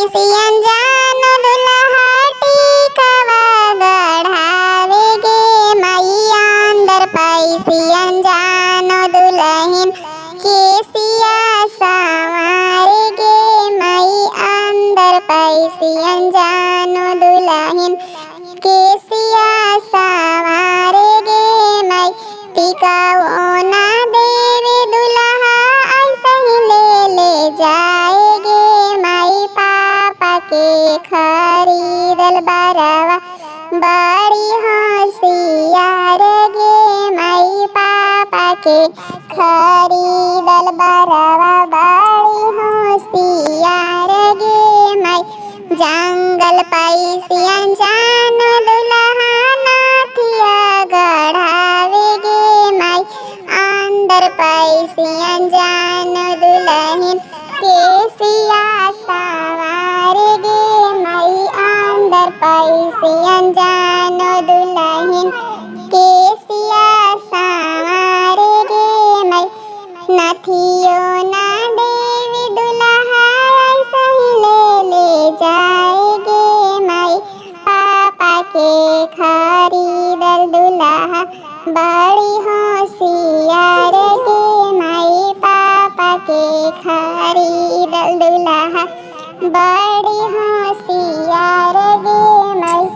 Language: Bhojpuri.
पैसियन जानो दुल्हा टिकवा गढ़ावे गे माई अंदर पैसियन जानो दुल्हन केसिया संवारे गे माई अंदर पैसियन जानो दुल्हन केसिया संवारे गे माई टिकाओ ना देवे दुल्हा ऐसे ही ले जाएगे माई पापा के खरीदल बरवा बड़ी होशियार गे माई पापा के खरीदल बरवा बड़ी होशियार गे माई जंगल पैसियन जानो दुल्हा नाथिया गढ़ावे गे माई अंदर पैसियन जानो दुल्हन केसिया संवारे गे माई अंदर पैसियन जानो दुल्हन केसिया संवारे गे माई नथियो ना देवी दुल्हा ऐसे ही ले जाएगे माई पापा के खरीदल दुल्हा बड़ी होशियार गे माई पापा के खरीदल दुल्हा बड़ी